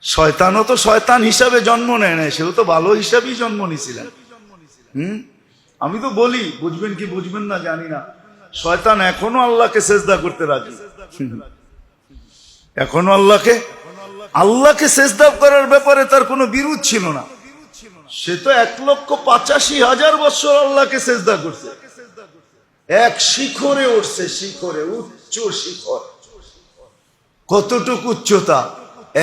শয়তানও তো শয়তান হিসাবে জন্ম নেয় না, সেও তো ভালো হিসাবেই জন্ম নিয়েছিলেন। আমি তো বলি, বুঝবেন কি বুঝবেন না জানি না, শয়তান এখনো আল্লাহকে সেজদা করতে রাজি, এখনো আল্লাহকে সেজদা করার ব্যাপারে তার কোনো বিরোধ ছিল না। সে তো 1,85,000 বছর আল্লাহকে সেজদা করছে, এক শিখরে উঠছে, শিখরে, উচ্চ শিখর। কতটুকু উচ্চতা!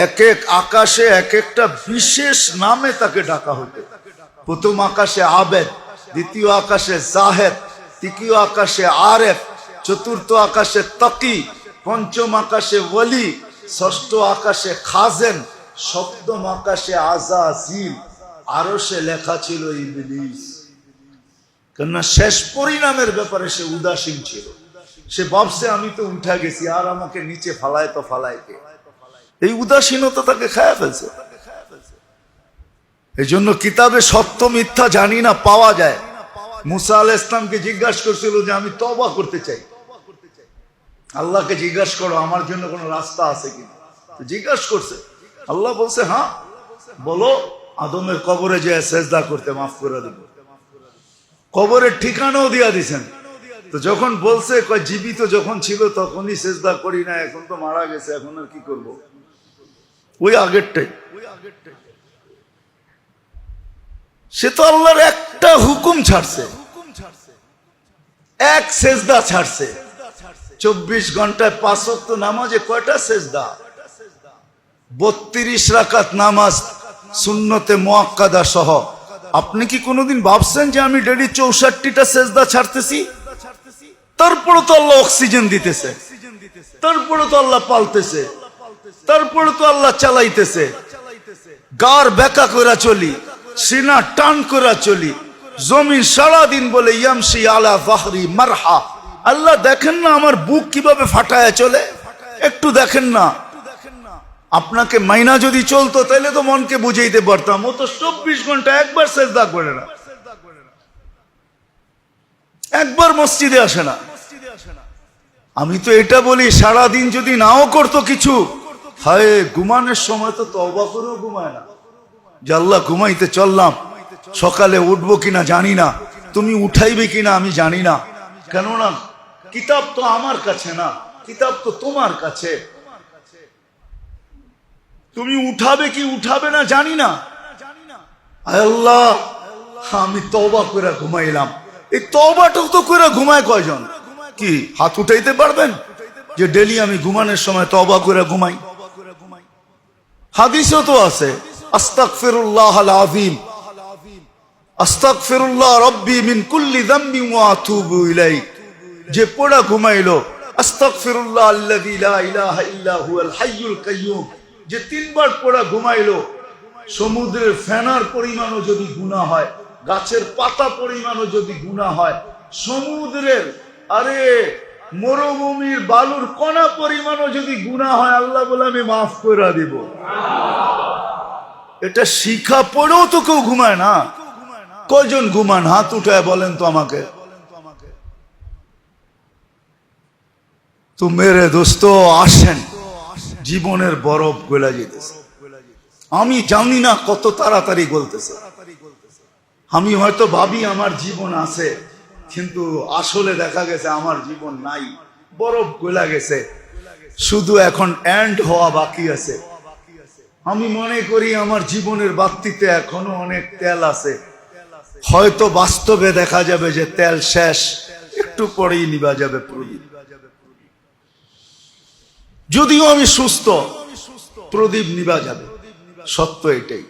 এক এক আকাশে এক একটা বিশেষ নামে তাকে ডাকা হতো। প্রথম আকাশে আবেদ, দ্বিতীয় আকাশে জাহেদ, তৃতীয় আকাশে আরেফ, চতুর্থ আকাশে তাকি, পঞ্চম আকাশে ওয়ালি, ষষ্ঠ আকাশে খাজেন, সপ্তম আকাশে আযাজিল, আরশে লেখা ছিল ইবলিস। কেননা শেষ পরিণামের ব্যাপারে সে উদাসীন ছিল। সে ভাবছে আমি তো উঠা গেছি, আর আমাকে নিচে ফালায় তো ফালায় কে? এই উদাসীনতা তাকে খায়া ফেলছে। এই জন্য কিতাবে সত্য মিথ্যা জানি না পাওয়া যায়। মুসা আলাইহিস সালামকে জিজ্ঞাসা করছিল যে আমি তওবা করতে চাই, আল্লাহকে জিজ্ঞাসা করো আমার জন্য কোনো রাস্তা আছে কিনা। জিজ্ঞাসা করছে, আল্লাহ বলছে হ্যাঁ বলো, আদমের কবরে যে সেজদা করতে মাফ করে দেব। কবরের ঠিকানাও দিয়া দিছেন। তো যখন বলছে জীবিত যখন ছিল তখনই সেজদা করি না, এখন তো মারা গেছে, এখন আর কি করব? ওই আগেরটাই। সে তো আল্লাহর একটা হুকুম ছাড়ছে, এক সেজদা ছাড়ছে। 24 ঘন্টায় 5 ওয়াক্ত নামাজে কয়টা সেজদা? 32 রাকাত নামাজ সুন্নতে মুআক্কাদা সহ। আপনি কি কোনোদিন ভাবছেন যে আমি ডেইলি 64টা সেজদা ছাড়তেছি? তারপরে তো আল্লাহ অক্সিজেন দিতেছে, তারপরে তো আল্লাহ পালতেছে, তারপরে তো আল্লাহ চালাইতেছে। গার বেকা করে চলি, সিনা টান করে চলি, জমিন সারাদিন বলে ইয়ামশি আলা যাহরি মারহা। আল্লাহ দেখেন না আমার বুক কিভাবে ফাটায় চলে? একটু দেখেন না। আপনাকে মাইনা যদি চলতো তাহলে তো মনকে বুঝাইতে পারতাম। ও তো 24 ঘন্টা একবার সেজদা করে না, একবার মসজিদে আসে না। আমি তো এটা বলি, সারাদিন যদি নাও করতো কিছু, হায় ঘুমানোর সময় তো তওবা করেও ঘুমায় না যে আল্লাহ ঘুমাইতে চললাম, সকালে উঠবো কিনা জানি না, তুমি উঠাইবে কিনা আমি জানি না। কেননা কিতাব তো আমার কাছে না, কিতাব তো তোমার কাছে। তুমি উঠাবে কি উঠাবে না জানি না। আল্লাহ আমি তওবা করে ঘুমাইলাম। এই তওবাটা তো করে ঘুমায় কয়জন? কি হাত উঠাইতে পারবেন যে ডেলি আমি ঘুমানোর সময় তওবা করে ঘুমাই? হাদিসও তো আছে, আস্তাগফিরুল্লাহ আল আযীম, আস্তাগফিরুল্লাহ রাব্বি মিন কুল্লি যামবি ওয়া আতুবু ইলাইহি। যে পড়া ঘুমাইলো আস্তাগফিরুল্লাহ আল্লাযী লা ইলাহা ইল্লা হুয়াল হাইয়ুল কাইয়্যুম, যে 3 বার পড়া ঘুমাইলো, সমুদ্রের ফেনার পরিমাণও যদি গুনাহ হয়, গাছের পাতা পরিমাণও যদি গুনাহ হয়, সমুদ্রের মরুভূমির বালুর কণা পরিমাণও যদি গুনাহ হয়, আল্লাহ বলে আমি মাফ করে দিব। এটা শিখা পড়েও তো কেউ ঘুমায় না। কয়জন ঘুমান? হাত উঠায় বলেন তো আমাকে। তো মেরে দোস্ত আসেন, জীবনের বরফ গলে যেতেছে। আমি জানি না কত তাড়াতাড়ি গলতেছে। আমি হয়তো ভাবি আমার জীবন আছে, কিন্তু আসলে দেখা গেছে আমার জীবন নাই, বরফ গলে গেছে, শুধু এখন এন্ড হওয়া বাকি আছে। আমি মনে করি আমার জীবনের বাতিতে এখনো অনেক তেল আছে। হয়তো বাস্তবে দেখা যাবে যে তেল শেষ, একটু পরেই নিভা যাবে প্রদীপ। যদিও আমি সুস্থ, প্রদীপ নিভা যাবে, সত্য এটাই।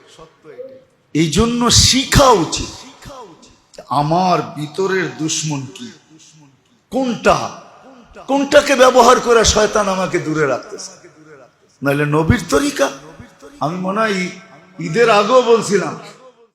এই জন্য শিখা উচিত আমার ভিতরের দুশ্মন কি, কোনটাকে ব্যবহার করে শয়তান আমাকে দূরে রাখতেছে। নাহলে নবীর তরিকা, আমি মনে হয় ঈদের আগেও বলছিলাম,